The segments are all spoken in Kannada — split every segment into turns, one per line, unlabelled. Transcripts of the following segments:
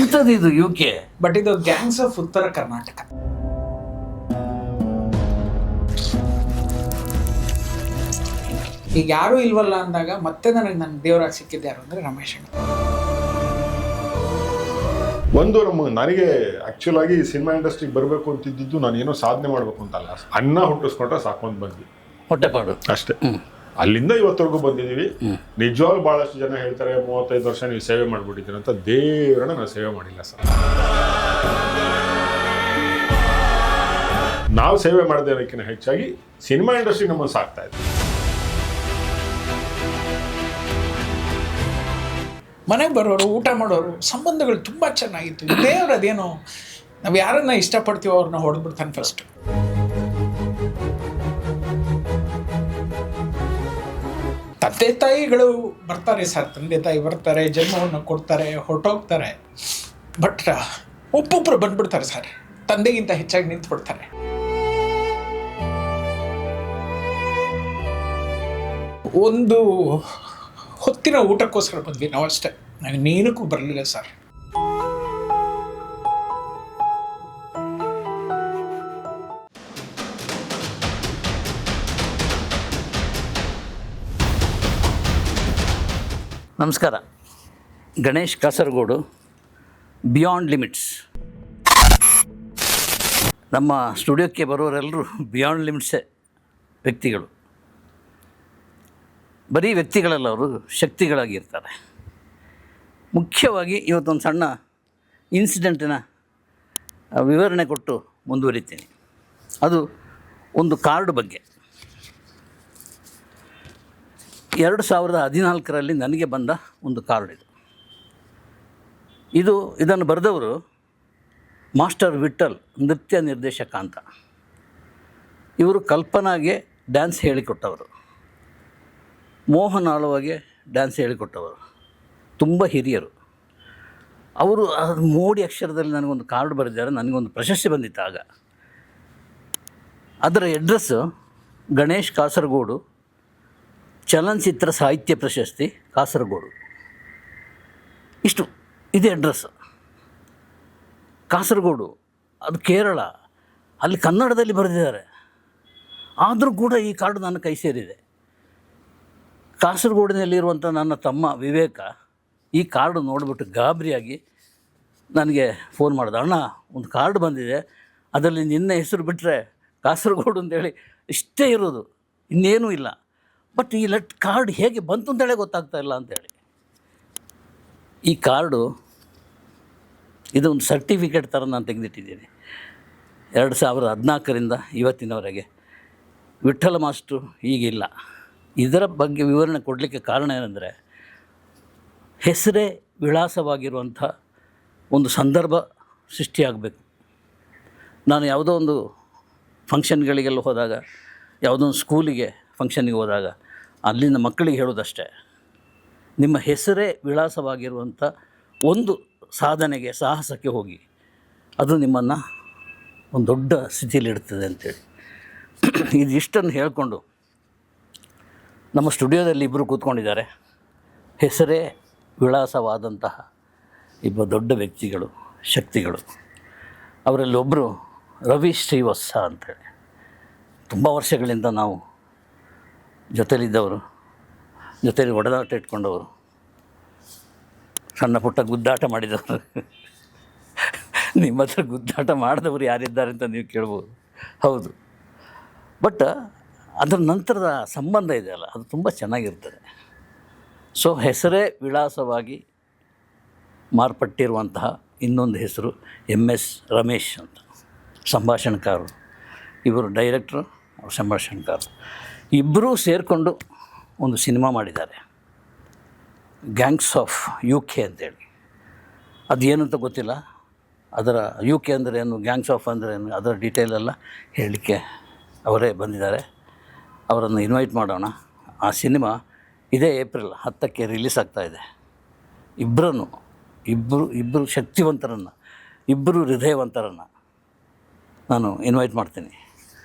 ಎಂಥದ್ದು ಇದು UK?
ಬಟ್ ಇದು ಗ್ಯಾಂಗ್ಸ್ ಆಫ್ ಉತ್ತರ ಕರ್ನಾಟಕ. ಈಗ ಯಾರೂ ಇಲ್ವಲ್ಲ ಅಂದಾಗ ಮತ್ತೆ ನನ್ನ ದೇವರಾಗಿ ಸಿಕ್ಕಿದ್ದು ಯಾರು ಅಂದರೆ ರಮೇಶ್ ಅಣ್ಣ.
ನನಗೆ ಆಕ್ಚುಲ್ ಆಗಿ ಸಿನಿಮಾ ಇಂಡಸ್ಟ್ರಿಗೆ ಬರಬೇಕು ಅಂತಿದ್ದು ನಾನು ಏನೋ ಸಾಧನೆ ಮಾಡಬೇಕು ಅಂತಲ್ಲ, ಅನ್ನ ಹುಟ್ಟಿಸ್ಕೊಂಡ್ರೆ ಸಾಕೊಂಡ್ ಬಂದ್ವಿ,
ಹೊಟ್ಟೆಪಾಡು
ಅಷ್ಟೇ. ಅಲ್ಲಿಂದ ಇವತ್ತರೆಗೂ ಬಂದಿದ್ದೀವಿ. ನಿಜವಾಗ್ಲೂ ಬಹಳಷ್ಟು ಜನ ಹೇಳ್ತಾರೆ 35 ವರ್ಷ ನೀವು ಸೇವೆ ಮಾಡ್ಬಿಟ್ಟಿದ್ದೀರ ಅಂತ. ದೇವರನ್ನ ನಾನು ಸೇವೆ ಮಾಡಿಲ್ಲ ಸರ್. ನಾವು ಸೇವೆ ಮಾಡೋದಕ್ಕಿಂತ ಹೆಚ್ಚಾಗಿ ಸಿನಿಮಾ ಇಂಡಸ್ಟ್ರಿ ನಮ್ಮನ್ನು ಸಾಕ್ತಾ ಇದೆ.
ಮನೆಗೆ ಬರೋರು, ಊಟ ಮಾಡೋರು, ಸಂಬಂಧಗಳು ತುಂಬ ಚೆನ್ನಾಗಿತ್ತು. ದೇವ್ರು ಅದೇನೋ ನಾವು ಯಾರನ್ನ ಇಷ್ಟಪಡ್ತೀವೋ ಅವ್ರನ್ನ ಹೊಡೆದ್ಬಿಡ್ತಾನೆ ಫಸ್ಟ್. ತಂದೆ ತಾಯಿಗಳು ಬರ್ತಾರೆ ಸರ್, ತಂದೆ ತಾಯಿ ಬರ್ತಾರೆ, ಜನ್ಮವನ್ನು ಕೊಡ್ತಾರೆ, ಹೊರಟೋಗ್ತಾರೆ. ಬಟ್ ಒಬ್ಬೊಬ್ಬರು ಬಂದ್ಬಿಡ್ತಾರೆ ಸರ್, ತಂದೆಗಿಂತ ಹೆಚ್ಚಾಗಿ ನಿಂತ್ಬಿಡ್ತಾರೆ. ಒಂದು ಹೊತ್ತಿನ ಊಟಕ್ಕೋಸ್ಕರ ಬಂದ್ವಿ ನಾವು ಅಷ್ಟೇ, ನನಗೆ ನೀನಕ್ಕೂ ಬರಲಿಲ್ಲ ಸರ್.
ನಮಸ್ಕಾರ. Ganesh Kasaragod, beyond limits. ನಮ್ಮ ಸ್ಟುಡಿಯೋಕ್ಕೆ ಬರೋರೆಲ್ಲರೂ ಬಿಯಾಂಡ್ ಲಿಮಿಟ್ಸೇ ವ್ಯಕ್ತಿಗಳು. ಬರೀ ವ್ಯಕ್ತಿಗಳಲ್ಲ, ಅವರು ಶಕ್ತಿಗಳಾಗಿರ್ತಾರೆ. ಮುಖ್ಯವಾಗಿ ಇವತ್ತೊಂದು ಸಣ್ಣ ಇನ್ಸಿಡೆಂಟಿನ ವಿವರಣೆ ಕೊಟ್ಟು ಮುಂದುವರಿತೀನಿ. ಅದು ಒಂದು ಕಾರ್ಡ್ ಬಗ್ಗೆ. 2014ರಲ್ಲಿ ನನಗೆ ಬಂದ ಒಂದು ಕಾರ್ಡ್ ಇದನ್ನು ಬರೆದವರು ಮಾಸ್ಟರ್ ವಿಠಲ್, ನೃತ್ಯ ನಿರ್ದೇಶಕ ಅಂತ. ಇವರು ಕಲ್ಪನಾಗೆ ಡ್ಯಾನ್ಸ್ ಹೇಳಿಕೊಟ್ಟವರು, ಮೋಹನ್ ಆಳ್ವಾಗೆ ಡ್ಯಾನ್ಸ್ ಹೇಳಿಕೊಟ್ಟವರು, ತುಂಬ ಹಿರಿಯರು. ಅವರು ಮೋಡಿ ಅಕ್ಷರದಲ್ಲಿ ನನಗೊಂದು ಕಾರ್ಡ್ ಬರೆದಿದ್ದಾರೆ. ನನಗೊಂದು ಪ್ರಶಸ್ತಿ ಬಂದಿತ್ತು ಆಗ. ಅದರ ಅಡ್ರೆಸ್ಸು ಗಣೇಶ್ ಕಾಸರಗೋಡು, ಚಲನಚಿತ್ರ ಸಾಹಿತ್ಯ ಪ್ರಶಸ್ತಿ, ಕಾಸರಗೋಡು. ಇಷ್ಟು ಇದೆ ಅಡ್ರೆಸ್. ಕಾಸರಗೋಡು ಅದು ಕೇರಳ, ಅಲ್ಲಿ ಕನ್ನಡದಲ್ಲಿ ಬರೆದಿದ್ದಾರೆ. ಆದರೂ ಕೂಡ ಈ ಕಾರ್ಡು ನನ್ನ ಕೈ ಸೇರಿದೆ. ಕಾಸರಗೋಡಿನಲ್ಲಿರುವಂಥ ನನ್ನ ತಮ್ಮ ವಿವೇಕ ಈ ಕಾರ್ಡು ನೋಡಿಬಿಟ್ಟು ಗಾಬರಿಯಾಗಿ ನನಗೆ ಫೋನ್ ಮಾಡಿದ. ಅಣ್ಣ, ಒಂದು ಕಾರ್ಡ್ ಬಂದಿದೆ, ಅದರಲ್ಲಿ ನಿನ್ನ ಹೆಸರು ಬಿಟ್ಟರೆ ಕಾಸರಗೋಡು ಅಂತೇಳಿ ಇಷ್ಟೇ ಇರೋದು, ಇನ್ನೇನೂ ಇಲ್ಲ. ಬಟ್ ಈ ಕಾರ್ಡ್ ಹೇಗೆ ಬಂತು ಅಂತೇಳಿ ಗೊತ್ತಾಗ್ತಾ ಇಲ್ಲ ಅಂತೇಳಿ. ಈ ಕಾರ್ಡು ಇದೊಂದು ಸರ್ಟಿಫಿಕೇಟ್ ಥರ ನಾನು ತೆಗೆದಿಟ್ಟಿದ್ದೀನಿ. 2014ರಿಂದ ಇವತ್ತಿನವರೆಗೆ. ವಿಠ್ಠಲ ಮಾಸ್ಟ್ರು ಈಗಿಲ್ಲ. ಇದರ ಬಗ್ಗೆ ವಿವರಣೆ ಕೊಡಲಿಕ್ಕೆ ಕಾರಣ ಏನಂದರೆ, ಹೆಸರೇ ವಿಳಾಸವಾಗಿರುವಂಥ ಒಂದು ಸಂದರ್ಭ ಸೃಷ್ಟಿಯಾಗಬೇಕು. ನಾನು ಯಾವುದೋ ಒಂದು ಫಂಕ್ಷನ್ಗಳಿಗೆಲ್ಲ ಹೋದಾಗ, ಯಾವುದೋ ಒಂದು ಸ್ಕೂಲಿಗೆ ಫಂಕ್ಷನ್ನಿಗೆ ಹೋದಾಗ ಅಲ್ಲಿನ ಮಕ್ಕಳಿಗೆ ಹೇಳೋದಷ್ಟೇ, ನಿಮ್ಮ ಹೆಸರೇ ವಿಳಾಸವಾಗಿರುವಂಥ ಒಂದು ಸಾಧನೆಗೆ, ಸಾಹಸಕ್ಕೆ ಹೋಗಿ, ಅದು ನಿಮ್ಮನ್ನು ಒಂದು ದೊಡ್ಡ ಸ್ಥಿತಿಯಲ್ಲಿಡ್ತದೆ ಅಂತೇಳಿ. ಇದಿಷ್ಟನ್ನು ಹೇಳಿಕೊಂಡು ನಮ್ಮ ಸ್ಟುಡಿಯೋದಲ್ಲಿ ಇಬ್ಬರು ಕೂತ್ಕೊಂಡಿದ್ದಾರೆ. ಹೆಸರೇ ವಿಳಾಸವಾದಂತಹ ಇಬ್ಬರು ದೊಡ್ಡ ವ್ಯಕ್ತಿಗಳು, ಶಕ್ತಿಗಳು. ಅವರಲ್ಲಿ ಒಬ್ಬರು ರವಿ ಶ್ರೀವತ್ಸ ಅಂತೇಳಿ. ತುಂಬ ವರ್ಷಗಳಿಂದ ನಾವು ಜೊತೆಲಿದ್ದವರು, ಜೊತೆಲಿ ಒಡನಾಟ ಇಟ್ಕೊಂಡವರು, ಸಣ್ಣ ಪುಟ್ಟ ಗುದ್ದಾಟ ಮಾಡಿದವರು. ನಿಮ್ಮ ಹತ್ರ ಗುದ್ದಾಟ ಮಾಡಿದವರು ಯಾರಿದ್ದಾರೆ ಅಂತ ನೀವು ಕೇಳ್ಬೋದು. ಹೌದು. ಬಟ್ ಅದರ ನಂತರದ ಸಂಬಂಧ ಇದೆಯಲ್ಲ, ಅದು ತುಂಬ ಚೆನ್ನಾಗಿರ್ತದೆ. ಸೊ ಹೆಸರೇ ವಿಳಾಸವಾಗಿ ಮಾರ್ಪಟ್ಟಿರುವಂತಹ ಇನ್ನೊಂದು ಹೆಸರು MS ರಮೇಶ್ ಅಂತ, ಸಂಭಾಷಣೆಕಾರರು. ಇವರು ಡೈರೆಕ್ಟ್ರು, ಅವರು ಸಂಭಾಷಣೆಕಾರರು. ಇಬ್ಬರೂ ಸೇರಿಕೊಂಡು ಒಂದು ಸಿನಿಮಾ ಮಾಡಿದ್ದಾರೆ, ಗ್ಯಾಂಗ್ಸ್ ಆಫ್ UK ಅಂತೇಳಿ. ಅದು ಏನು ಅಂತ ಗೊತ್ತಿಲ್ಲ. ಅದರ UK ಅಂದರೆ ಏನು, ಗ್ಯಾಂಗ್ಸ್ ಆಫ್ ಅಂದರೆ ಏನು, ಅದರ ಡೀಟೇಲೆಲ್ಲ ಹೇಳಲಿಕ್ಕೆ ಅವರೇ ಬಂದಿದ್ದಾರೆ. ಅವರನ್ನು ಇನ್ವೈಟ್ ಮಾಡೋಣ. ಆ ಸಿನಿಮಾ ಇದೇ ಏಪ್ರಿಲ್ 10ಕ್ಕೆ ರಿಲೀಸ್ ಆಗ್ತಾಯಿದೆ. ಇಬ್ಬರು ಶಕ್ತಿವಂತರನ್ನು, ಇಬ್ಬರು ಹೃದಯವಂತರನ್ನು ನಾನು ಇನ್ವೈಟ್ ಮಾಡ್ತೀನಿ.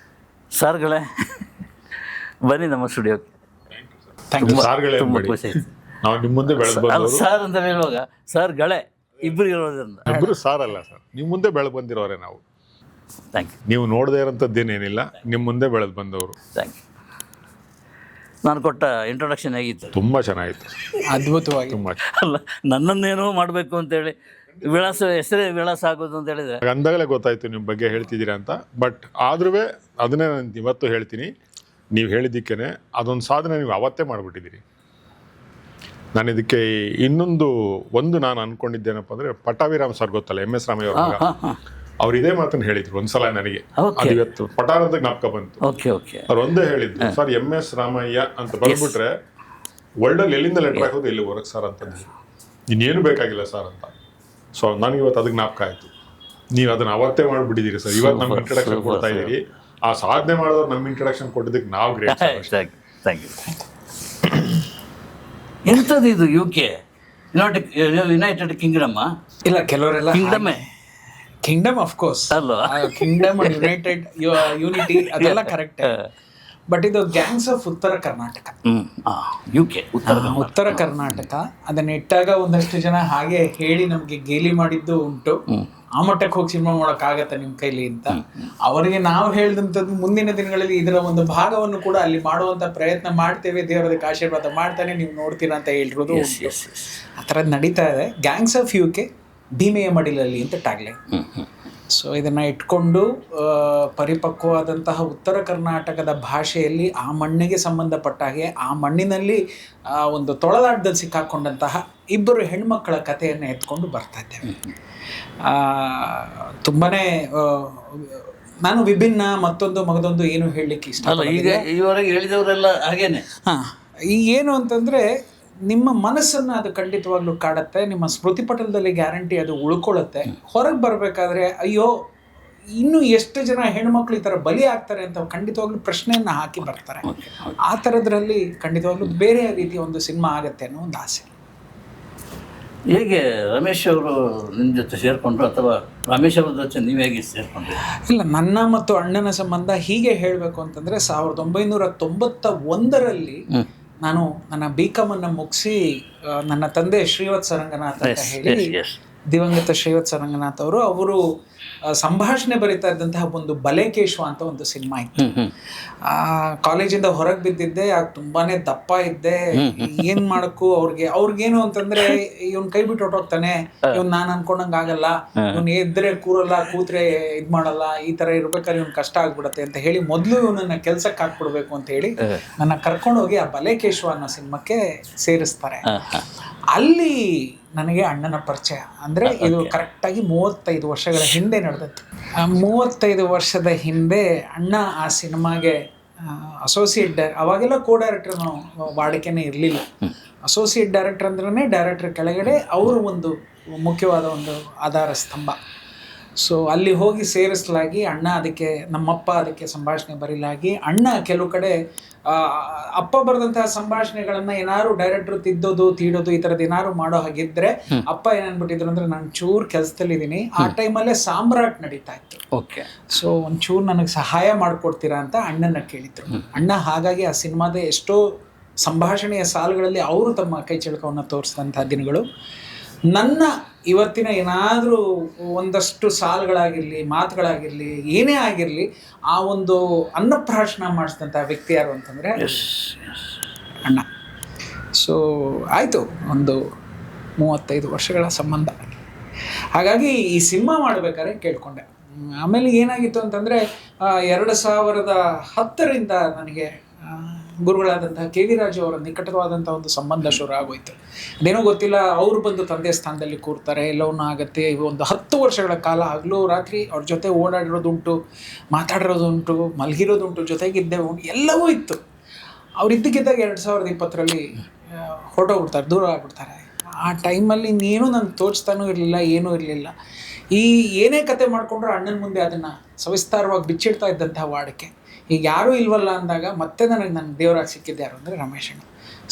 ಸಾರ್ಗಳೇ, ಬನ್ನಿ ನಮ್ಮ ಸ್ಟುಡಿಯೋಕ್ಕೆ. ತುಂಬ ಖುಷಿ ಆಯ್ತು.
ನಾವು ನಿಮ್ಮ ಮುಂದೆ ಬೆಳೆದು
ಅಲ್ಲ ಸರ್ ಅಂತ ಹೇಳುವಾಗ ಸರ್ಗಳೇ ಇಬ್ಬರು ಇರೋದ್ರಿಂದ.
ಇಬ್ಬರು ಸಾರಲ್ಲ ಸರ್, ನಿಮ್ಮ ಮುಂದೆ ಬೆಳೆದು ಬಂದಿರೋರೆ ನಾವು.
Thank you.
ನೀವು ನೋಡದೇ ಇರೋಂಥದ್ದೇನೇನಿಲ್ಲ, ನಿಮ್ಮ ಮುಂದೆ ಬೆಳೆದು ಬಂದವರು.
Thank you. ನಾನು ಕೊಟ್ಟ ಇಂಟ್ರೊಡಕ್ಷನ್ ಹೇಗಿತ್ತು?
ತುಂಬ ಚೆನ್ನಾಗಿತ್ತು,
ಅದ್ಭುತವಾಗಿ.
ತುಂಬ.
ಅಲ್ಲ, ನನ್ನನ್ನೇನೋ ಮಾಡಬೇಕು ಅಂತೇಳಿ ವಿಳಾಸ ಹೆಸರೇ ವಿಳಾಸ ಆಗೋದು ಅಂತ ಹೇಳಿದರೆ
ಅಂದಾಗಲೇ ಗೊತ್ತಾಯಿತು ನಿಮ್ಮ ಬಗ್ಗೆ ಹೇಳ್ತಿದ್ದೀರಾ ಅಂತ. ಬಟ್ ಆದ್ರೂ ಅದನ್ನೇ ನಾನು ಇವತ್ತು ಹೇಳ್ತೀನಿ, ನೀವು ಹೇಳಿದ್ದಕ್ಕೇ ಅದೊಂದು ಸಾಧನೆ ನೀವು ಅವತ್ತೇ ಮಾಡಿಬಿಟ್ಟಿದ್ದೀರಿ. ನಾನು ಇದಕ್ಕೆ ಒಂದು ನಾನು ಅಂದ್ಕೊಂಡಿದ್ದೇನಪ್ಪ ಅಂದರೆ, ಪಟ್ಟಾಭಿರಾಮ್ ಸರ್ ಗೊತ್ತಲ್ಲ, MS ರಾಮಯ್ಯ ಅವ್ರ ಅವ್ರು ಇದೇ ಮಾತನ್ನು ಹೇಳಿದ್ರು ಒಂದ್ಸಲ ನನಗೆ. ಅದು ಇವತ್ತು ಪಟಾರ್ ಅಂತ ಜ್ಞಾಪಕ ಬಂತು. ಅವ್ರು ಒಂದೇ ಹೇಳಿದ್ರು, ಸರ್ MS ರಾಮಯ್ಯ ಅಂತ ಬಂದ್ಬಿಟ್ರೆ ವರ್ಲ್ಡಲ್ಲಿ ಎಲ್ಲಿಂದ ಲೆಟರ್ ಹಾಕೋದು ಎಲ್ಲಿ ಹೊರಗೆ ಸರ್ ಅಂತಂದು, ಇನ್ನೇನು ಬೇಕಾಗಿಲ್ಲ ಸರ್ ಅಂತ. ಸೊ ನನಗೆ ಇವತ್ತು ಅದಕ್ಕೆ ಜ್ಞಾಪಕ ಆಯಿತು. ನೀವು ಅದನ್ನು ಅವತ್ತೇ ಮಾಡಿಬಿಟ್ಟಿದ್ದೀರಿ ಸರ್. ಇವತ್ತು ನಮ್ಗೆ ಇಂಟ್ರಡಕ್ಷನ್ ಕೊಡ್ತಾ ಇದ್ದೀರಿ. ಆ ಸಾಧನೆ ಮಾಡೋರು ನಮ್ಮ ಇಂಟ್ರಡಕ್ಷನ್ ಕೊಟ್ಟಿದ್ದಕ್ಕೆ ನಾವು ಗ್ರೇಟ್.
Thank you. ಎಂಥದ್ದು ಇದು UK ಯುನೈಟೆಡ್ ಕಿಂಗ್ಡಮ್?
ಇಲ್ಲ, ಕೆಲವರೆಲ್ಲ ಕಿಂಗ್ಡಮ್ ಆಫ್ ಕೋರ್ಸ್
ಅಲ್ವಾ?
ಕಿಂಗ್ಡಮ್, ಯುನೈಟೆಡ್, ಯೂನಿಟಿ ಅದೆಲ್ಲ ಕರೆಕ್ಟ್. ಬಟ್ ಇದು ಗ್ಯಾಂಗ್ಸ್ ಆಫ್ ಉತ್ತರ ಕರ್ನಾಟಕ.
UK
ಉತ್ತರ ಕರ್ನಾಟಕ ಅದನ್ನ ಇಟ್ಟಾಗ ಒಂದಷ್ಟು ಜನ ಹಾಗೆ ಹೇಳಿ ನಮ್ಗೆ ಗೇಲಿ ಮಾಡಿದ್ದು ಉಂಟು. ಆ ಮಟ್ಟಕ್ಕೆ ಹೋಗಿ ಸಿನಿಮಾ ಮಾಡೋಕ್ಕಾಗತ್ತ ನಿಮ್ಮ ಕೈಲಿ ಅಂತ. ಅವರಿಗೆ ನಾವು ಹೇಳಿದಂಥದ್ದು ಮುಂದಿನ ದಿನಗಳಲ್ಲಿ ಇದರ ಒಂದು ಭಾಗವನ್ನು ಕೂಡ ಅಲ್ಲಿ ಮಾಡುವಂತ ಪ್ರಯತ್ನ ಮಾಡ್ತೇವೆ, ದೇವರದಕ್ಕೆ ಆಶೀರ್ವಾದ ಮಾಡ್ತಾನೆ, ನೀವು ನೋಡ್ತೀರಾ ಅಂತ ಹೇಳಿರೋದು ಆ ಥರದ್ದು ನಡೀತಾ ಇದೆ. ಗ್ಯಾಂಗ್ಸ್ ಆಫ್ UK ಭೀಮೆಯ ಮಡಿಲಲ್ಲಿ ಅಂತ ಟ್ಯಾಗ್ಲೈನ್. ಸೊ ಇದನ್ನು ಇಟ್ಕೊಂಡು ಪರಿಪಕ್ವವಾದಂತಹ ಉತ್ತರ ಕರ್ನಾಟಕದ ಭಾಷೆಯಲ್ಲಿ ಆ ಮಣ್ಣಿಗೆ ಸಂಬಂಧಪಟ್ಟ ಹಾಗೆ ಆ ಮಣ್ಣಿನಲ್ಲಿ ಒಂದು ತೊಳಲಾಟದಲ್ಲಿ ಸಿಕ್ಕಾಕೊಂಡಂತಹ ಇಬ್ಬರು ಹೆಣ್ಮಕ್ಕಳ ಕಥೆಯನ್ನು ಎತ್ಕೊಂಡು ಬರ್ತಾ ಇದ್ದೇವೆ. ತುಂಬಾ ನಾನು ವಿಭಿನ್ನ ಮಗದೊಂದು ಏನು ಹೇಳಲಿಕ್ಕೆ ಇಷ್ಟ
ಅಲ್ಲ. ಈಗ ಈವರೆಗೆ ಹೇಳಿದವರೆಲ್ಲ ಹಾಗೇನೆ.
ಈಗ ಏನು ಅಂತಂದರೆ, ನಿಮ್ಮ ಮನಸ್ಸನ್ನು ಅದು ಖಂಡಿತವಾಗ್ಲೂ ಕಾಡುತ್ತೆ, ನಿಮ್ಮ ಸ್ಮೃತಿ ಪಟಲದಲ್ಲಿ ಗ್ಯಾರಂಟಿ ಅದು ಉಳ್ಕೊಳ್ಳುತ್ತೆ. ಹೊರಗೆ ಬರಬೇಕಾದ್ರೆ ಅಯ್ಯೋ ಇನ್ನು ಎಷ್ಟು ಜನ ಹೆಣ್ಮಕ್ಳು ಈ ಥರ ಬಲಿ ಆಗ್ತಾರೆ ಅಂತ ಖಂಡಿತವಾಗ್ಲೂ ಪ್ರಶ್ನೆಯನ್ನು ಹಾಕಿ ಬರ್ತಾರೆ. ಆ ಥರದ್ರಲ್ಲಿ ಖಂಡಿತವಾಗ್ಲೂ ಬೇರೆ ರೀತಿಯ ಒಂದು ಸಿನಿಮಾ ಆಗುತ್ತೆ ಅನ್ನೋ ಒಂದು ಆಸೆ.
ಹೇಗೆ ರಮೇಶ್ ಅವರು ನಿಮ್ಮ ಜೊತೆ ಸೇರಿಕೊಂಡ್ರು, ಅಥವಾ ರಮೇಶ್ ಅವ್ರ ಜೊತೆ ನೀವು ಹೇಗೆ ಸೇರಿಕೊಂಡ್ರಿ?
ಇಲ್ಲ, ನನ್ನ ಮತ್ತು ಅಣ್ಣನ ಸಂಬಂಧ ಹೀಗೆ ಹೇಳಬೇಕು ಅಂತಂದರೆ, 1991ರಲ್ಲಿ ನಾನು ನನ್ನ BCom ಅನ್ನು ಮುಗಿಸಿ ನನ್ನ ತಂದೆ ಶ್ರೀವತ್ಸ ರಂಗನಾಥ್ ಅಂತ ಹೇಳಿ, ದಿವಂಗತ ಶ್ರೀವತ್ಸ ರಂಗನಾಥ್ ಅವರು ಸಂಭಾಷಣೆ ಬರೀತಾ ಇದ್ದಂತಹ ಒಂದು ಬಲೇಕೇಶ್ವ ಅಂತ ಒಂದು ಸಿನಿಮಾ ಇತ್ತು. ಕಾಲೇಜಿಂದ ಹೊರಗೆ ಬಿದ್ದಿದ್ದೆ, ತುಂಬಾ ದಪ್ಪ ಇದ್ದೆ. ಏನ್ ಮಾಡಕ್ಕೂ ಅವ್ರಿಗೇನು ಅಂತಂದ್ರೆ, ಇವ್ನ ಕೈ ಬಿಟ್ಟು ಹೊಟ್ಟೋಗ್ತಾನೆ, ಇವ್ನು ನಾನು ಅನ್ಕೊಂಡಂಗೆ ಆಗಲ್ಲ, ಇವ್ನು ಎದ್ರೆ ಕೂರಲ್ಲ, ಕೂತ್ರೆ ಇದ್ ಮಾಡಲ್ಲ, ಈ ತರ ಇರ್ಬೇಕಾದ್ರೆ ಇವ್ನು ಕಷ್ಟ ಆಗ್ಬಿಡತ್ತೆ ಅಂತ ಹೇಳಿ ಮೊದಲು ಇವನನ್ನ ಕೆಲ್ಸಕ್ಕೆ ಹಾಕ್ಬಿಡ್ಬೇಕು ಅಂತ ಹೇಳಿ ನನ್ನ ಕರ್ಕೊಂಡೋಗಿ ಆ ಬಲೇಕೇಶ್ವ ಅನ್ನೋ ಸಿನಿಮಾಕ್ಕೆ ಸೇರಿಸ್ತಾರೆ. ಅಲ್ಲಿ ನನಗೆ ಅಣ್ಣನ ಪರಿಚಯ. ಅಂದರೆ ಇದು ಕರೆಕ್ಟಾಗಿ 35 ವರ್ಷಗಳ ಹಿಂದೆ ನಡೆದದ್ದು. 35 ವರ್ಷದ ಹಿಂದೆ ಅಣ್ಣ ಆ ಸಿನಿಮಾಗೆ ಅಸೋಸಿಯೇಟ್ ಅವಾಗೆಲ್ಲ ಡೈರೆಕ್ಟರ್ ವಾಡಿಕೆನೇ ಇರಲಿಲ್ಲ. ಅಸೋಸಿಯೇಟ್ ಡೈರೆಕ್ಟರ್ ಅಂದ್ರೆ ಡೈರೆಕ್ಟರ್ ಕೆಳಗಡೆ ಅವರು ಒಂದು ಮುಖ್ಯವಾದ ಒಂದು ಆಧಾರ ಸ್ತಂಭ. ಸೊ ಅಲ್ಲಿ ಹೋಗಿ ಸೇರಿಸಲಾಗಿ ನಮ್ಮಪ್ಪ ಅದಕ್ಕೆ ಸಂಭಾಷಣೆ ಬರೀಲಾಗಿ, ಅಣ್ಣ ಕೆಲವು ಕಡೆ ಅಪ್ಪ ಬರೆದಂತಹ ಸಂಭಾಷಣೆಗಳನ್ನ ಏನಾದ್ರು ಡೈರೆಕ್ಟರ್ ತೀಡೋದು ಈ ಥರದ್ದು ಏನಾದ್ರು ಮಾಡೋ ಹಾಗಿದ್ರೆ ಅಪ್ಪ ಏನನ್ಬಿಟ್ಟಿದ್ರು ಅಂದ್ರೆ, ನಾನು ಚೂರು ಕೆಲಸದಲ್ಲಿದ್ದೀನಿ, ಆ ಟೈಮಲ್ಲೇ ಸಾಮ್ರಾಟ್ ನಡೀತಾ ಇತ್ತು.
ಓಕೆ.
ಸೊ ಒಂಚೂರು ನನಗೆ ಸಹಾಯ ಮಾಡಿಕೊಡ್ತೀರಾ ಅಂತ ಅಣ್ಣನ ಕೇಳಿದ್ರು. ಅಣ್ಣ ಹಾಗಾಗಿ ಆ ಸಿನಿಮಾದ ಎಷ್ಟೋ ಸಂಭಾಷಣೆಯ ಸಾಲುಗಳಲ್ಲಿ ಅವರು ತಮ್ಮ ಕೈ ಚಳಕವನ್ನು ತೋರಿಸಿದಂಥ ದಿನಗಳು. ನನ್ನ ಇವತ್ತಿನ ಏನಾದರೂ ಒಂದಷ್ಟು ಸಾಲುಗಳಾಗಿರಲಿ, ಮಾತುಗಳಾಗಿರಲಿ, ಏನೇ ಆಗಿರಲಿ, ಆ ಒಂದು ಅನ್ನಪ್ರಾಶನ ಮಾಡಿಸಿದಂಥ ವ್ಯಕ್ತಿ ಯಾರು ಅಂತಂದರೆ ಅಣ್ಣ. ಸೊ ಆಯಿತು, ಒಂದು 35 ವರ್ಷಗಳ ಸಂಬಂಧ. ಹಾಗಾಗಿ ಈ ಸಿನಿಮಾ ಮಾಡಬೇಕಾದ್ರೆ ಕೇಳ್ಕೊಂಡೆ. ಆಮೇಲೆ ಏನಾಗಿತ್ತು ಅಂತಂದರೆ, 2010ರಿಂದ ನನಗೆ ಗುರುಗಳಾದಂತಹ KV ರಾಜು ಅವರ ನಿಕಟವಾದಂಥ ಒಂದು ಸಂಬಂಧ ಶುರು ಆಗೋಯ್ತು. ಅದೇನೋ ಗೊತ್ತಿಲ್ಲ, ಅವರು ಬಂದು ತಂದೆ ಸ್ಥಾನದಲ್ಲಿ ಕೂರ್ತಾರೆ, ಎಲ್ಲವನ್ನೂ ಆಗುತ್ತೆ. ಒಂದು 10 ವರ್ಷಗಳ ಕಾಲ ಹಗಲು ರಾತ್ರಿ ಅವ್ರ ಜೊತೆ ಓಡಾಡಿರೋದುಂಟು, ಮಾತಾಡಿರೋದುಂಟು, ಮಲಗಿರೋದುಂಟು, ಜೊತೆಗಿದ್ದೇ ಉಂಟು, ಎಲ್ಲವೂ ಇತ್ತು. ಅವ್ರು ಇದ್ದಕ್ಕಿದ್ದಾಗ 2020ರಲ್ಲಿ ಹೊರಟೋಗ್ಬಿಡ್ತಾರೆ, ದೂರ ಆಗ್ಬಿಡ್ತಾರೆ. ಆ ಟೈಮಲ್ಲಿ ಇನ್ನೇನು ನಂಗೆ ತೋರಿಸ್ತಾನೂ ಇರಲಿಲ್ಲ, ಏನೂ ಇರಲಿಲ್ಲ. ಏನೇ ಕತೆ ಮಾಡಿಕೊಂಡ್ರು ಅಣ್ಣನ ಮುಂದೆ ಅದನ್ನು ಸವಿಸ್ತಾರವಾಗಿ ಬಿಚ್ಚಿಡ್ತಾ ಇದ್ದಂತಹ ವಾಡಿಕೆ. ಈಗ ಯಾರೂ ಇಲ್ವಲ್ಲ ಅಂದಾಗ ಮತ್ತೆ ನನ್ನ ದೇವರಾಗಿ ಸಿಕ್ಕಿದ್ದು ಯಾರು ಅಂದರೆ ರಮೇಶ್ ಅಣ್ಣ.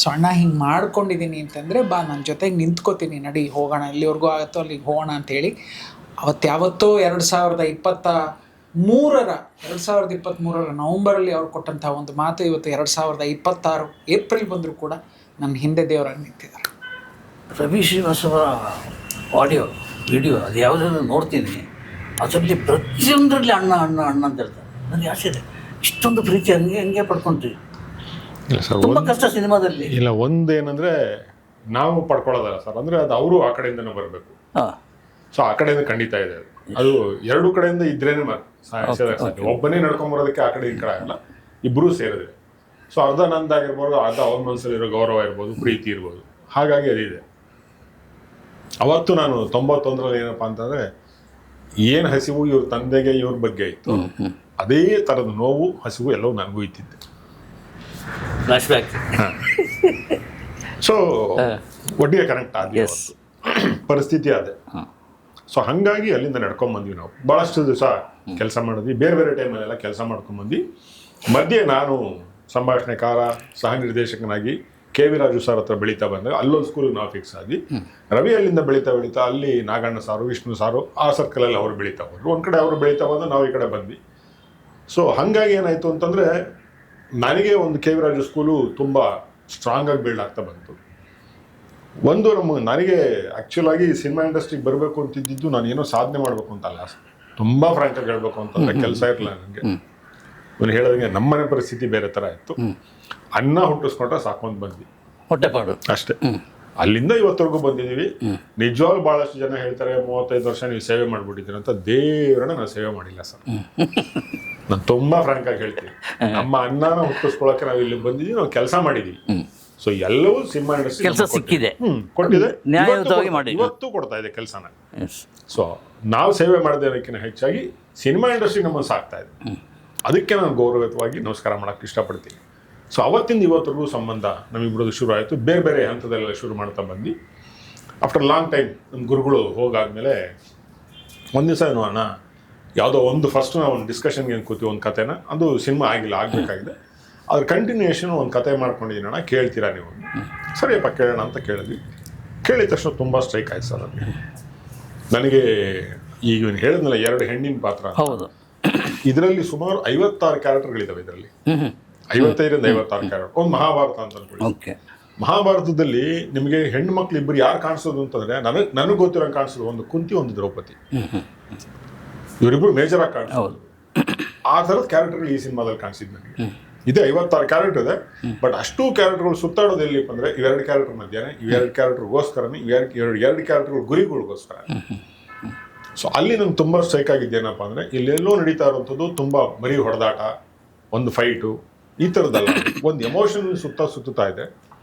ಸೊ ಅಣ್ಣ ಹಿಂಗೆ ಮಾಡ್ಕೊಂಡಿದ್ದೀನಿ ಅಂತಂದರೆ, ಬಾ ನನ್ನ ಜೊತೆಗೆ ನಿಂತ್ಕೋತೀನಿ, ನಡಿ ಹೋಗೋಣ, ಎಲ್ಲಿವರೆಗೂ ಆಗುತ್ತೋ ಅಲ್ಲಿಗೆ ಹೋಗೋಣ ಅಂಥೇಳಿ ಯಾವತ್ತೋ 2023ರ ನವಂಬರಲ್ಲಿ ಅವ್ರು ಕೊಟ್ಟಂಥ ಒಂದು ಮಾತು ಇವತ್ತು 2026 ಏಪ್ರಿಲ್ ಬಂದರೂ ಕೂಡ ನನ್ನ ಹಿಂದೆ ದೇವರಾಗಿ ನಿಂತಿದ್ದಾರೆ.
ರವಿ ಶ್ರೀನಿವಾಸ್ ಅವರ ಆಡಿಯೋ ವಿಡಿಯೋ ಅದು ಯಾವುದಾದ್ರು ನೋಡ್ತೀನಿ, ಅದರಲ್ಲಿ ಪ್ರತಿಯೊಂದರಲ್ಲಿ ಅಣ್ಣ ಅಣ್ಣ ಅಣ್ಣ ಅಂತ ಹೇಳ್ತಾರೆ. ನನಗೆ ಆಶ್ಚರ್ಯ, ಇಷ್ಟೊಂದು ಪ್ರೀತಿ ಹಂಗೆ ಪಡ್ಕೊತೀವಿ.
ಇಲ್ಲ ಸರ್,
ತುಂಬ ಕಷ್ಟ ಸಿನಿಮಾದಲ್ಲಿ.
ಇಲ್ಲ, ಒಂದೇನಂದರೆ ನಾವು ಪಡ್ಕೊಳ್ಳೋದಲ್ಲ ಸರ್, ಅಂದರೆ ಅದು ಅವರು ಆ ಕಡೆಯಿಂದನೇ ಬರಬೇಕು.
ಹಾಂ,
ಸೊ ಆ ಕಡೆಯಿಂದ ಖಂಡಿತ ಇದೆ ಅದು ಎರಡು ಕಡೆಯಿಂದ ಇದ್ರೇನೆ ಸಾಧ್ಯ. ಒಬ್ಬನೇ ನಡ್ಕೊಂಬರೋದಕ್ಕೆ ಆ ಕಡೆ ಈ ಕಡೆ ಆಗಲ್ಲ, ಇಬ್ಬರೂ ಸೇರಿದ್ರೆ. ಸೊ ಅರ್ಧ ನಂದಾಗಿರ್ಬೋದು, ಅರ್ಧ ಅವ್ರ ಮನಸ್ಸಲ್ಲಿರೋ ಗೌರವ ಇರ್ಬೋದು, ಪ್ರೀತಿ ಇರ್ಬೋದು. ಹಾಗಾಗಿ ಅದಿದೆ. ಅವತ್ತು ನಾನು 91ರಲ್ಲಿ ಏನಪ್ಪ ಅಂತಂದರೆ, ಏನು ಹಸಿವು ಇವ್ರ ತಂದೆಗೆ ಇವ್ರ ಬಗ್ಗೆ ಇತ್ತು, ಅದೇ ಥರದ ನೋವು ಹಸಿವು ಎಲ್ಲವೂ ನನಗೂ ಇತ್ತಿದ್ದೆ.
Flash back.
ಸೊ ಒಟ್ಟಿಗೆ ಕನೆಕ್ಟ್ ಆದ ಪರಿಸ್ಥಿತಿ ಅದೇ. ಸೊ ಹಾಗಾಗಿ ಅಲ್ಲಿಂದ ನಡ್ಕೊಂಬಂದ್ವಿ. ನಾವು ಭಾಳಷ್ಟು ದಿವಸ ಕೆಲಸ ಮಾಡಿದ್ವಿ, ಬೇರೆ ಬೇರೆ ಟೈಮಲ್ಲೆಲ್ಲ ಕೆಲಸ ಮಾಡ್ಕೊಂಬಂದ್ವಿ. ಮಧ್ಯೆ ನಾನು ಸಂಭಾಷಣೆಕಾರ, ಸಹ ನಿರ್ದೇಶಕನಾಗಿ ಕೆ ವಿ ರಾಜು ಸರ್ ಹತ್ರ ಬೆಳೀತಾ ಬಂದಾಗ ಅಲ್ಲೊಂದು ಸ್ಕೂಲಿಗೆ ನಾವು ಫಿಕ್ಸ್ ಆದ್ವಿ. ರವಿ ಅಲ್ಲಿಂದ ಬೆಳೀತಾ ಅಲ್ಲಿ ನಾಗಣ್ಣ ಸಾರು, ವಿಷ್ಣು ಸಾರು, ಆ ಸರ್ಕಲಲ್ಲಿ ಅವರು ಬೆಳೀತಾ ಹೋದ್ರು. ಒಂದು ಕಡೆ ಅವರು ಬೆಳೀತಾ ಬಂದು ನಾವು ಈ ಕಡೆ ಬಂದ್ವಿ. ಸೊ ಹಾಗಾಗಿ ಏನಾಯಿತು ಅಂತಂದರೆ, ನನಗೆ ಒಂದು ಕೆ ವಿ ರಾಜು ಸ್ಕೂಲು ತುಂಬ ಸ್ಟ್ರಾಂಗಾಗಿ ಬಿಲ್ಡ್ ಆಗ್ತಾ ಬಂತು. ನನಗೆ ಆ್ಯಕ್ಚುಲಾಗಿ ಸಿನಿಮಾ ಇಂಡಸ್ಟ್ರಿಗೆ ಬರಬೇಕು ಅಂತಿದ್ದು, ನಾನು ಏನೋ ಸಾಧನೆ ಮಾಡಬೇಕು ಅಂತಲ್ಲ, ತುಂಬ ಫ್ರಾಂಕಾಗಿ ಹೇಳಬೇಕು ಅಂತಂದರೆ ಕೆಲಸ ಇರಲಿಲ್ಲ ನನಗೆ. ಇವನು ಹೇಳಿದಂಗೆ ನಮ್ಮನೆ ಪರಿಸ್ಥಿತಿ ಬೇರೆ ಥರ ಇತ್ತು. ಅನ್ನ ಹುಟ್ಟಿಸ್ಕೊಂಡ್ರೆ ಸಾಕೊಂಡ್ ಬಂದ್ವಿ,
ಹೊಟ್ಟೆಪಾಡು
ಅಷ್ಟೇ. ಅಲ್ಲಿಂದ ಇವತ್ತರೆಗೂ ಬಂದಿದ್ದೀವಿ. ನಿಜವಾಗ್ಲೂ ಭಾಳಷ್ಟು ಜನ ಹೇಳ್ತಾರೆ 35 ವರ್ಷ ನೀವು ಸೇವೆ ಮಾಡಿಬಿಟ್ಟಿದ್ದೀರಿ ಅಂತ. ದೇವರನ್ನ ನಾನು ಸೇವೆ ಮಾಡಿಲ್ಲ ಸರ್. ನಾನು ತುಂಬ ಫ್ರಾಂಕಾಗಿ ಹೇಳ್ತೀನಿ, ನಮ್ಮ ಅನ್ನನ ಹುಟ್ಟಿಸ್ಕೊಳ್ಳೋಕೆ ನಾವು ಇಲ್ಲಿ ಬಂದಿದ್ದೀವಿ, ನಾವು ಕೆಲಸ ಮಾಡಿದ್ದೀವಿ. ಸೊ ಎಲ್ಲವೂ ಸಿನಿಮಾ ಇಂಡಸ್ಟ್ರಿ
ಕೆಲಸ ಸಿಕ್ಕಿದೆ,
ಕೊಟ್ಟಿದೆ,
ನ್ಯಾಯಯುತವಾಗಿ ಮಾಡಿ
ಇವತ್ತು ಕೊಡ್ತಾ ಇದೆ ಕೆಲಸನ. ಸೊ ನಾವು ಸೇವೆ ಮಾಡೋದಕ್ಕಿಂತ ಹೆಚ್ಚಾಗಿ ಸಿನಿಮಾ ಇಂಡಸ್ಟ್ರಿ ನಮ್ಮನ್ನು ಸಾಕ್ತಾ ಇದೆ. ಅದಕ್ಕೆ ನಾನು ಗೌರವಯುತವಾಗಿ ನಮಸ್ಕಾರ ಮಾಡೋಕ್ಕೆ ಇಷ್ಟಪಡ್ತೀನಿ. ಸೊ ಅವತ್ತಿಂದ ಇವತ್ತಿಗೂ ಸಂಬಂಧ ನಮ್ಮಿಬ್ಬರದು ಶುರು ಆಯಿತು. ಬೇರೆ ಬೇರೆ ಹಂತದಲ್ಲೆಲ್ಲ ಶುರು ಮಾಡ್ತಾ ಬಂದು ಆಫ್ಟರ್ ಲಾಂಗ್ ಟೈಮ್ ನಮ್ಮ ಗುರುಗಳು ಹೋಗಾದ್ಮೇಲೆ ಒಂದು ದಿವಸ ಏನು ಅಣ್ಣ, ಯಾವುದೋ ಒಂದು ಫಸ್ಟ್ ನಾವು ಒಂದು ಡಿಸ್ಕಷನ್ಗೆ ಏನು ಕೂತೀವಿ, ಒಂದು ಕಥೆನ, ಅದು ಸಿನಿಮಾ ಆಗಿಲ್ಲ, ಆಗಬೇಕಾಗಿದೆ, ಅದ್ರ ಕಂಟಿನ್ಯೂಯೇಷನ್ ಒಂದು ಕತೆ ಮಾಡ್ಕೊಂಡಿದ್ದೀನಿ ಅಣ್ಣ, ಕೇಳ್ತೀರಾ ನೀವು? ಸರಿಯಪ್ಪ ಕೇಳೋಣ ಅಂತ ಕೇಳಿದ್ವಿ. ಕೇಳಿದ ತಕ್ಷಣ ತುಂಬ ಸ್ಟ್ರೈಕ್ ಆಯ್ತು ಸರ್ ನನಗೆ. ಈಗ ಇವನು ಹೇಳಿದ್ನಲ್ಲ 2 ಹೆಣ್ಣಿನ ಪಾತ್ರ,
ಹೌದು,
ಇದರಲ್ಲಿ ಸುಮಾರು 56 ಕ್ಯಾರೆಕ್ಟರ್ಗಳಿದ್ದಾವೆ. ಇದರಲ್ಲಿ 55ರಿಂದ 56 ಕ್ಯಾರೆಕ್ಟರ್. ಒಂದು ಮಹಾಭಾರತ ಅಂತ ಅನ್ಕೊಳ್ಳಿ. ಮಹಾಭಾರತದಲ್ಲಿ ನಿಮಗೆ ಹೆಣ್ಣು ಮಕ್ಳು ಇಬ್ಬರು ಯಾರು ಕಾಣಿಸೋದು ಅಂತಂದ್ರೆ, ನನಗೆ ಗೊತ್ತಿರೋ ಕಾಣಿಸೋದು ಒಂದು ಕುಂತಿ, ಒಂದು ದ್ರೌಪದಿ. ಇವರಿಬ್ರು ಮೇಜರ್ ಆಗಿ ಕಾಣಿಸೋದು. ಆ ಥರದ ಕ್ಯಾರೆಕ್ಟರ್ಗಳು ಈ ಸಿನಿಮಾದಲ್ಲಿ ಕಾಣಿಸಿದ್ ನನಗೆ. ಇದೆ 56 ಕ್ಯಾರೆಕ್ಟರ್ ಇದೆ, ಬಟ್ ಅಷ್ಟು ಕ್ಯಾರೆಕ್ಟರ್ಗಳು ಸುತ್ತಾಡೋದು ಎಲ್ಲಿಪ್ಪ ಅಂದ್ರೆ, ಇವೆರಡು ಕ್ಯಾರೆಕ್ಟರ್ ಮಧ್ಯಾಹ್ನ, ಇವೆರಡು ಕ್ಯಾರೆಕ್ಟರ್ಗೋಸ್ಕರನೇ, ಎರಡು ಕ್ಯಾರೆಕ್ಟರ್ಗಳು ಗುರಿಗಳಿಗೋಸ್ಕರ. ಸೊ ಅಲ್ಲಿ ನಂಗೆ ತುಂಬ ಸ್ಟ್ರೈಕ್ ಆಗಿದ್ದೇನಪ್ಪ ಅಂದರೆ, ಇಲ್ಲೆಲ್ಲೋ ನಡೀತಾ ಇರೋಂಥದ್ದು ತುಂಬ ಬರೀ ಹೊಡೆದಾಟ, ಒಂದು ಫೈಟು, ಈ ಥರದ್ದಲ್ಲ, ಒಂದು ಎಮೋಷನ್ ಸುತ್ತಾ ಇದೆ.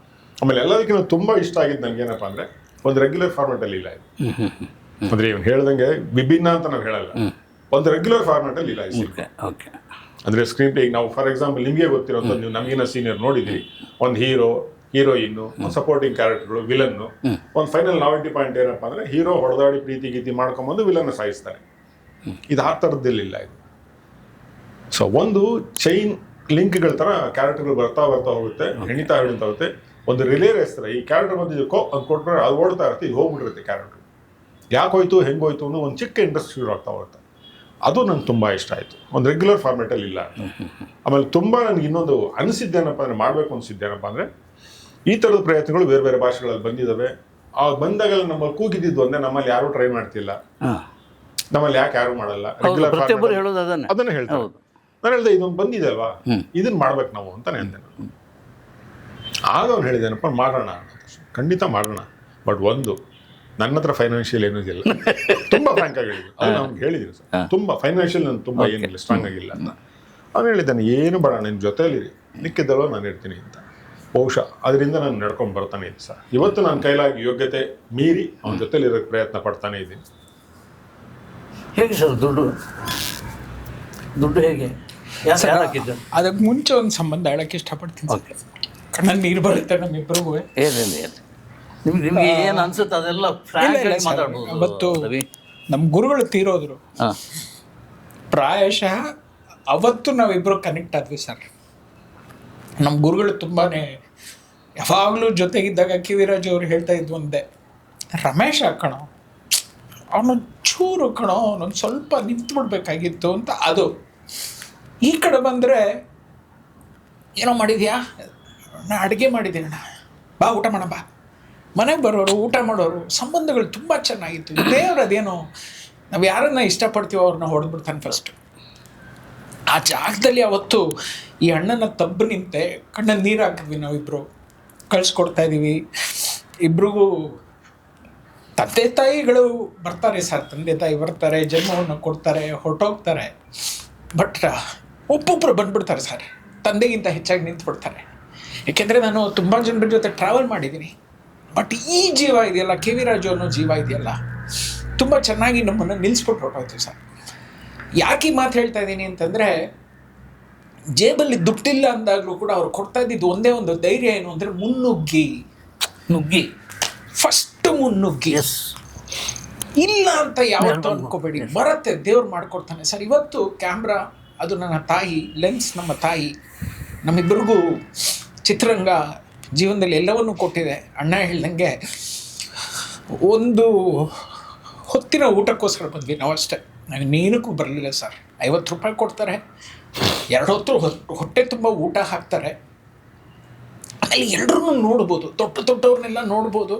ಆಮೇಲೆ ಎಲ್ಲದಕ್ಕಿಂತ ತುಂಬ ಇಷ್ಟ ಆಗಿದ್ದು ನನಗೆ ಏನಪ್ಪ ಅಂದರೆ, ಒಂದು ರೆಗ್ಯುಲರ್ ಫಾರ್ಮ್ಯಾಟಲ್ಲಿ ಇಲ್ಲ ಇದು. ಅಂದರೆ ಇವನು ಹೇಳ್ದಂಗೆ ವಿಭಿನ್ನ ಅಂತ ನಾವು ಹೇಳಲ್ಲ, ಒಂದು ರೆಗ್ಯುಲರ್ ಫಾರ್ಮ್ಯಾಟಲ್ಲಿ ಇಲ್ಲ ಈ. ಅಂದರೆ ಸ್ಕ್ರೀನ್ ಪ್ಲೇ, ಈಗ ನಾವು ಫಾರ್ ಎಕ್ಸಾಂಪಲ್ ನಿಮಗೆ ಗೊತ್ತಿರೋಂಥ, ನೀವು ನಮಗಿನ ಸೀನಿಯರ್ ನೋಡಿದ್ದೀರಿ, ಒಂದು ಹೀರೋಯಿನ್ನು, ಒಂದು ಸಪೋರ್ಟಿಂಗ್ ಕ್ಯಾರೆಕ್ಟರ್ಗಳು, ವಿಲನ್ನು, ಒಂದು ಫೈನಲ್ ನಾವೆಲ್ಟಿ ಪಾಯಿಂಟ್ ಏನಪ್ಪ ಅಂದರೆ, ಹೀರೋ ಹೊಡೆದಾಡಿ ಪ್ರೀತಿ ಗೀತಿ ಮಾಡ್ಕೊಂಬಂದು ವಿಲನ್ನ ಸಾಯಿಸ್ತಾರೆ. ಇದು ಆ ಥರದ್ದಿಲ್ಲ ಇದು. ಸೊ ಒಂದು ಚೈನ್ ಲಿಂಕ್ಗಳ ಥರ ಕ್ಯಾರೆಕ್ಟರ್ಗಳು ಬರ್ತಾ ಹೋಗುತ್ತೆ, ಹೆಣಿತಾ ಹೋಗುತ್ತೆ. ಒಂದು ರಿಲೇ ರೇಸ್ ಥರ ಈ ಕ್ಯಾರೆಕ್ಟರ್ ಬಂದಿದ್ದು ಅದು ಕೊಟ್ಟರೆ ಅದು ಓಡ್ತಾ ಇರುತ್ತೆ, ಇದು ಹೋಗ್ಬಿಟ್ಟಿರುತ್ತೆ ಕ್ಯಾರೆಕ್ಟರ್. ಯಾಕೆ ಹೋಯ್ತು, ಹೆಂಗೆ ಹೋಯ್ತು ಅನ್ನೋ ಒಂದು ಚಿಕ್ಕ ಇಂಟ್ರೆಸ್ಟ್ ಶುರು ಆಗ್ತಾ ಹೋಗುತ್ತೆ. ಅದು ನಂಗೆ ತುಂಬ ಇಷ್ಟ ಆಯಿತು. ಒಂದು ರೆಗ್ಯುಲರ್ ಫಾರ್ಮ್ಯಾಟಲ್ಲಿ ಇಲ್ಲ. ಆಮೇಲೆ ತುಂಬ ನನಗೆ ಇನ್ನೊಂದು ಅನಿಸಿದ್ದೇನಪ್ಪ ಅಂದರೆ, ಮಾಡಬೇಕು ಅನಿಸಿದ್ದೇನಪ್ಪ ಅಂದರೆ, ಈ ಥರದ ಪ್ರಯತ್ನಗಳು ಬೇರೆ ಬೇರೆ ಭಾಷೆಗಳಲ್ಲಿ ಬಂದಿದ್ದಾವೆ. ಆ ಬಂದಾಗೆಲ್ಲ ನಮ್ಮಲ್ಲಿ ಕೂಗಿದ್ದು ಒಂದೇ, ನಮ್ಮಲ್ಲಿ ಯಾರೂ ಟ್ರೈ ಮಾಡ್ತಿಲ್ಲ, ನಮ್ಮಲ್ಲಿ ಯಾಕೆ ಯಾರು ಮಾಡಲ್ಲ, ರೆಗ್ಯುಲರ್ ಅದನ್ನೇ ಹೇಳ್ತಾರೆ. ನಾನು ಹೇಳಿದೆ, ಇದೊಂದು ಬಂದಿದೆ ಅಲ್ವಾ, ಇದನ್ನು ಮಾಡ್ಬೇಕು ನಾವು ಅಂತಾನೆ ಅಂದೆ ನಾನು. ಆಗ ಅವ್ನು ಹೇಳಿದ್ದೇನಪ್ಪ, ಮಾಡೋಣ, ಖಂಡಿತ ಮಾಡೋಣ, ಬಟ್ ಒಂದು ನನ್ನ ಹತ್ರ ಫೈನಾನ್ಷಿಯಲ್ ಏನೂ ಇಲ್ಲ. ತುಂಬ ಫ್ರಾಂಕ್ ಆಗಿ ಹೇಳಿದ್ರು, ಅದು ನಮ್ಗೆ ಹೇಳಿದ್ರು ಸರ್, ತುಂಬ ಫೈನಾನ್ಷಿಯಲ್ ನಾನು ತುಂಬ ಏನಿಲ್ಲ, ಸ್ಟ್ರಾಂಗ್ ಆಗಿಲ್ಲ ಅಂತ. ಅವ್ನು ಹೇಳಿದ್ದಾನೆ, ಏನು ಬೇಡ, ನಿನ್ನ ಜೊತೆಯಲ್ಲಿ ನಿಕ್ಕಿದ್ದಲ್ಲೋ ನಾನು ಇರ್ತೀನಿ ಅಂತ. ಬಹುಶಃ ಅದರಿಂದ ನಾನು ನಡ್ಕೊಂಡು ಬರ್ತಾನೆ ಇದ್ದೀನಿ ಸರ್. ಇವತ್ತು ನನ್ನ ಕೈಲಾಗಿ ಯೋಗ್ಯತೆ ಮೀರಿ ಅವನ ಜೊತೆಲಿ ಇರೋಕ್ಕೆ ಪ್ರಯತ್ನ ಪಡ್ತಾನೆ ಇದ್ದೀನಿ.
ಹೇಗೆ ಸರ್ ದುಡ್ಡು ಹೇಗೆ?
ಅದಕ್ಕೆ ಮುಂಚೆ ಒಂದು ಸಂಬಂಧ ಹೇಳಕ್ಕೆ ಇಷ್ಟಪಡ್ತೀನಿ. ಕಣ್ಣಲ್ಲಿ ನೀರು ಬರುತ್ತೆ ನಮ್ಮಿಬ್ಬರಿಗೂ.
ನಿಮ್ಗೆ ಏನು ಅನ್ಸುತ್ತೆ ಅದೆಲ್ಲ ಮಾತಾಡ್ಬೋದು.
ಅವತ್ತು ನಮ್ಮ ಗುರುಗಳು ತೀರೋದ್ರು, ಪ್ರಾಯಶಃ ಅವತ್ತು ನಾವಿಬ್ಬರು ಕನೆಕ್ಟ್ ಆದ್ವಿ ಸರ್. ನಮ್ಮ ಗುರುಗಳು ತುಂಬಾ ಯಾವಾಗಲೂ ಜೊತೆಗಿದ್ದಾಗ ಕೆ ವಿ ರಾಜು ಅವ್ರು ಹೇಳ್ತಾ ಇದ್ದು ಒಂದೇ, ರಮೇಶ್ ಕಣೋ, ಅವನು ಚೂರು ಕಣೋ, ಅವನೊಂದು ಸ್ವಲ್ಪ ನಿಂತು ಬಿಡ್ಬೇಕಾಗಿತ್ತು ಅಂತ. ಅದು ಈ ಕಡೆ ಬಂದರೆ, ಏನೋ ಮಾಡಿದ್ಯಾ, ನಾ ಅಡುಗೆ ಮಾಡಿದ್ದೀನಣ್ಣ, ಬಾ ಊಟ ಮಾಡ ಬಾ, ಮನೆಗೆ ಬರೋರು, ಊಟ ಮಾಡೋರು, ಸಂಬಂಧಗಳು ತುಂಬ ಚೆನ್ನಾಗಿತ್ತು. ದೇವ್ರು ಅದೇನೋ ನಾವು ಯಾರನ್ನ ಇಷ್ಟಪಡ್ತೀವೋ ಅವ್ರನ್ನ ಹೊಡೆದ್ಬಿಡ್ತಾನೆ ಫಸ್ಟು. ಆ ಜಾಗದಲ್ಲಿ ಅವತ್ತು ಈ ಅಣ್ಣನ ತಬ್ಬು ನಿಂತೆ ಕಣ್ಣಲ್ಲಿ ನೀರು ಹಾಕಿದ್ವಿ ನಾವಿಬ್ಬರು. ಕಳಿಸ್ಕೊಡ್ತಾ ಇದ್ದೀವಿ ಇಬ್ರಿಗೂ. ತಂದೆ ತಾಯಿಗಳು ಬರ್ತಾರೆ ಸರ್, ತಂದೆ ತಾಯಿ ಬರ್ತಾರೆ, ಜನ್ಮವನ್ನು ಕೊಡ್ತಾರೆ, ಹೊರಟೋಗ್ತಾರೆ. ಬಟ್ ಒಬ್ಬೊಬ್ಬರು ಬಂದ್ಬಿಡ್ತಾರೆ ಸರ್, ತಂದೆಗಿಂತ ಹೆಚ್ಚಾಗಿ ನಿಂತ್ಬಿಡ್ತಾರೆ. ಏಕೆಂದರೆ ನಾನು ತುಂಬ ಜನರ ಜೊತೆ ಟ್ರಾವೆಲ್ ಮಾಡಿದ್ದೀನಿ. ಬಟ್ ಈ ಜೀವ ಇದೆಯಲ್ಲ, ಕೆ ವಿ ರಾಜು ಅನ್ನೋ ಜೀವ ಇದೆಯಲ್ಲ, ತುಂಬ ಚೆನ್ನಾಗಿ ನಮ್ಮನ್ನು ನಿಲ್ಲಿಸ್ಬಿಟ್ಟು ಹೊರಟೋಯ್ತು ಸರ್. ಯಾಕೆ ಈ ಮಾತು ಹೇಳ್ತಾ ಇದ್ದೀನಿ ಅಂತಂದರೆ, ಜೇಬಲ್ಲಿ ದುಡ್ಡಿಲ್ಲ ಅಂದಾಗಲೂ ಕೂಡ ಅವ್ರು ಕೊಡ್ತಾ ಇದ್ದಿದ್ದು ಒಂದೇ ಒಂದು ಧೈರ್ಯ ಏನು ಅಂದರೆ ನುಗ್ಗಿ ಫಸ್ಟ್ ಮುನ್ನುಗ್ಗಿ. ಇಲ್ಲ ಅಂತ ಯಾವತ್ತೂ ಅನ್ಕೋಬೇಡಿ, ಬರುತ್ತೆ, ದೇವ್ರು ಮಾಡ್ಕೊಡ್ತಾನೆ ಸರ್. ಇವತ್ತು ಕ್ಯಾಮ್ರಾ ಅದು ನನ್ನ ತಾಯಿ, ಲೆನ್ಸ್ ನಮ್ಮ ತಾಯಿ, ನಮ್ಮಿಬ್ಬರಿಗೂ ಚಿತ್ರರಂಗ ಜೀವನದಲ್ಲಿ ಎಲ್ಲವನ್ನೂ ಕೊಟ್ಟಿದೆ. ಅಣ್ಣ ಹೇಳ್ದಂಗೆ ಒಂದು ಹೊತ್ತಿನ ಊಟಕ್ಕೋಸ್ಕರ ಬಂದ್ವಿ ನಾವು ಅಷ್ಟೇ, ನನಗೆ ನೀನಕ್ಕೂ ಬರಲಿಲ್ಲ ಸರ್. 50 ರೂಪಾಯಿ ಕೊಡ್ತಾರೆ, 2 ಹೊತ್ತು ಹೊಟ್ಟೆ ತುಂಬ ಊಟ ಹಾಕ್ತಾರೆ. ಅಲ್ಲಿ ಎಲ್ಲರೂ ನೋಡ್ಬೋದು, ದೊಡ್ಡವ್ರನ್ನೆಲ್ಲ ನೋಡ್ಬೋದು.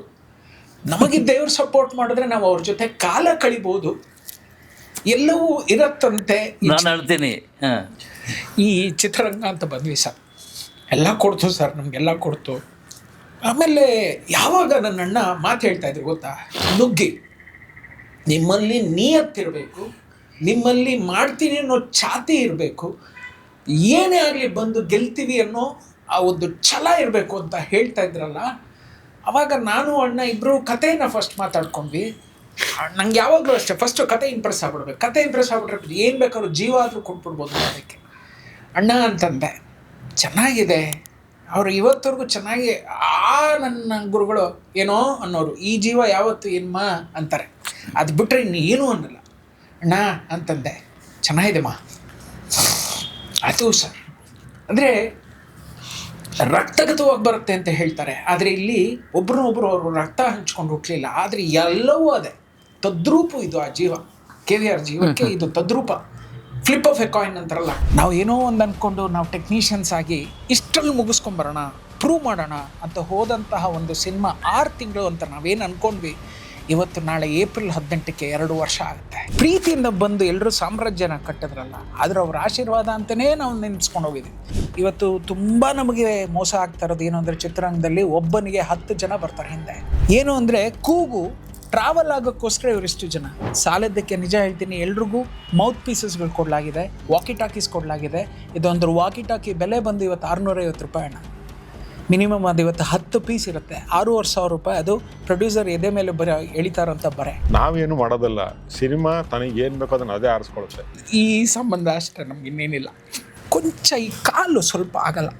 ನಮಗೆ ದೇವ್ರ ಸಪೋರ್ಟ್ ಮಾಡಿದ್ರೆ ನಾವು ಅವ್ರ ಜೊತೆ ಕಾಲ ಕಳಿಬೋದು, ಎಲ್ಲವೂ ಇರತ್ತಂತೆ.
ನಾನು ಹೇಳ್ತೀನಿ,
ಈ ಚಿತ್ರರಂಗ ಅಂತ ಬಂದ್ವಿ ಸರ್, ಎಲ್ಲ ಕೊಡ್ತು ಸರ್, ನಮಗೆಲ್ಲ ಕೊಡ್ತು. ಆಮೇಲೆ ಯಾವಾಗ ನನ್ನ ಅಣ್ಣ ಮಾತು ಹೇಳ್ತಾ ಇದ್ರು ಗೊತ್ತಾ, ನುಗ್ಗಿ, ನಿಮ್ಮಲ್ಲಿ ನಿಯತ್ತಿರಬೇಕು, ನಿಮ್ಮಲ್ಲಿ ಮಾಡ್ತೀನಿ ಅನ್ನೋ ಛಾತಿ ಇರಬೇಕು, ಏನೇ ಆಗಲಿ ಬಂದು ಗೆಲ್ತೀವಿ ಅನ್ನೋ ಆ ಒಂದು ಛಲ ಇರಬೇಕು ಅಂತ ಹೇಳ್ತಾ ಇದ್ರಲ್ಲ. ಆವಾಗ ನಾನು ಅಣ್ಣ ಇಬ್ಬರು ಕಥೆಯನ್ನು ಫಸ್ಟ್ ಮಾತಾಡ್ಕೊಂಡ್ವಿ. ನಂಗೆ ಯಾವಾಗಲೂ ಅಷ್ಟೇ, ಫಸ್ಟು ಕತೆ ಇಂಪ್ರೆಸ್ ಆಗ್ಬಿಡ್ಬೇಕು. ಕತೆ ಇಂಪ್ರೆಸ್ ಆಗ್ಬಿಟ್ರೆ ಏನು ಬೇಕಾದ್ರೂ ಜೀವ ಆದರೂ ಕೊಟ್ಬಿಡ್ಬೋದು ಅದಕ್ಕೆ. ಅಣ್ಣ ಅಂತಂದೆ, ಚೆನ್ನಾಗಿದೆ, ಅವರು ಇವತ್ತವರೆಗೂ ಚೆನ್ನಾಗಿ. ನನ್ನ ಗುರುಗಳು ಏನೋ ಅನ್ನೋರು, ಈ ಜೀವ ಯಾವತ್ತು ಏನ್ಮ ಅಂತಾರೆ, ಅದು ಬಿಟ್ಟರೆ ಇನ್ನು ಏನೂ ಅನ್ನಲ್ಲ. ಅಣ್ಣ ಅಂತಂದೆ, ಚೆನ್ನಾಗಿದೆ ಮಾ, ಅದು ಸರ್. ಅಂದರೆ ರಕ್ತಗತವಾಗಿ ಬರುತ್ತೆ ಅಂತ ಹೇಳ್ತಾರೆ, ಆದರೆ ಇಲ್ಲಿ ಒಬ್ರನ್ನೊಬ್ರು ಅವರು ರಕ್ತ ಹಂಚ್ಕೊಂಡು ಹುಟ್ಟಲಿಲ್ಲ, ಆದರೆ ಎಲ್ಲವೂ ಅದೇ ತದ್ರೂಪು. ಇದು ಆ ಜೀವ, KVR ಜೀವಕ್ಕೆ ಇದು ತದ್ರೂಪ, ಫ್ಲಿಪ್ ಆಫ್ ಎ ಕಾಯಿನ್ ಅಂತಾರಲ್ಲ. ನಾವು ಏನೋ ಒಂದು ಅಂದ್ಕೊಂಡು ನಾವು ಟೆಕ್ನಿಷಿಯನ್ಸ್ ಆಗಿ ಇಷ್ಟರಲ್ಲಿ ಮುಗಿಸ್ಕೊಂಬರೋಣ, ಪ್ರೂವ್ ಮಾಡೋಣ ಅಂತ ಹೋದಂತಹ ಒಂದು ಸಿನಿಮಾ 6 ತಿಂಗಳು ಅಂತ ನಾವೇನು ಅಂದ್ಕೊಂಡ್ವಿ, ಇವತ್ತು ನಾಳೆ ಏಪ್ರಿಲ್ 18ಕ್ಕೆ 2 ವರ್ಷ ಆಗುತ್ತೆ. ಪ್ರೀತಿಯಿಂದ ಬಂದು ಎಲ್ಲರೂ ಸಾಮ್ರಾಜ್ಯನ ಕಟ್ಟಿದ್ರಲ್ಲ, ಆದರೆ ಅವ್ರ ಆಶೀರ್ವಾದ ಅಂತಲೇ ನಾವು ನೆನೆಸ್ಕೊಂಡು ಹೋಗಿದ್ವಿ. ಇವತ್ತು ತುಂಬ ನಮಗೆ ಮೋಸ ಆಗ್ತಾ ಇರೋದು ಏನು ಅಂದರೆ, ಚಿತ್ರರಂಗದಲ್ಲಿ ಒಬ್ಬನಿಗೆ 10 ಜನ ಬರ್ತಾರೆ ಹಿಂದೆ. ಏನು ಅಂದರೆ ಕೂಗು ಟ್ರಾವೆಲ್ ಆಗೋಕ್ಕೋಸ್ಕರ ಇವರಿಷ್ಟು ಜನ ಸಾಲದ್ದಕ್ಕೆ. ನಿಜ ಹೇಳ್ತೀನಿ, ಎಲ್ರಿಗೂ ಮೌತ್ ಪೀಸಸ್ಗಳು ಕೊಡಲಾಗಿದೆ, ವಾಕಿ ಟಾಕೀಸ್ ಕೊಡಲಾಗಿದೆ. ಇದೊಂದು ವಾಕಿ ಟಾಕಿ ಬೆಲೆ ಬಂದು ಇವತ್ತು 650 ರೂಪಾಯಿ ಅಣ್ಣ, ಮಿನಿಮಮ್. ಅದು ಇವತ್ತು 10 ಪೀಸ್ ಇರುತ್ತೆ, 6,500 ರೂಪಾಯಿ. ಅದು ಪ್ರೊಡ್ಯೂಸರ್ ಎದೆ ಮೇಲೆ ಎಳಿತಾರಂತ ಬರೆ.
ನಾವೇನು ಮಾಡೋದಲ್ಲ, ಸಿನಿಮಾ ತನಗೇನು ಬೇಕೋ ಅದನ್ನು ಅದೇ ಆರಿಸ್ಕೊಳುತ್ತೆ.
ಈ ಸಂಬಂಧ ಅಷ್ಟೇ, ನಮ್ಗೆ ಇನ್ನೇನಿಲ್ಲ. ಕೊಂಚ ಈ ಕಾಲು ಸ್ವಲ್ಪ ಆಗಲ್ಲ.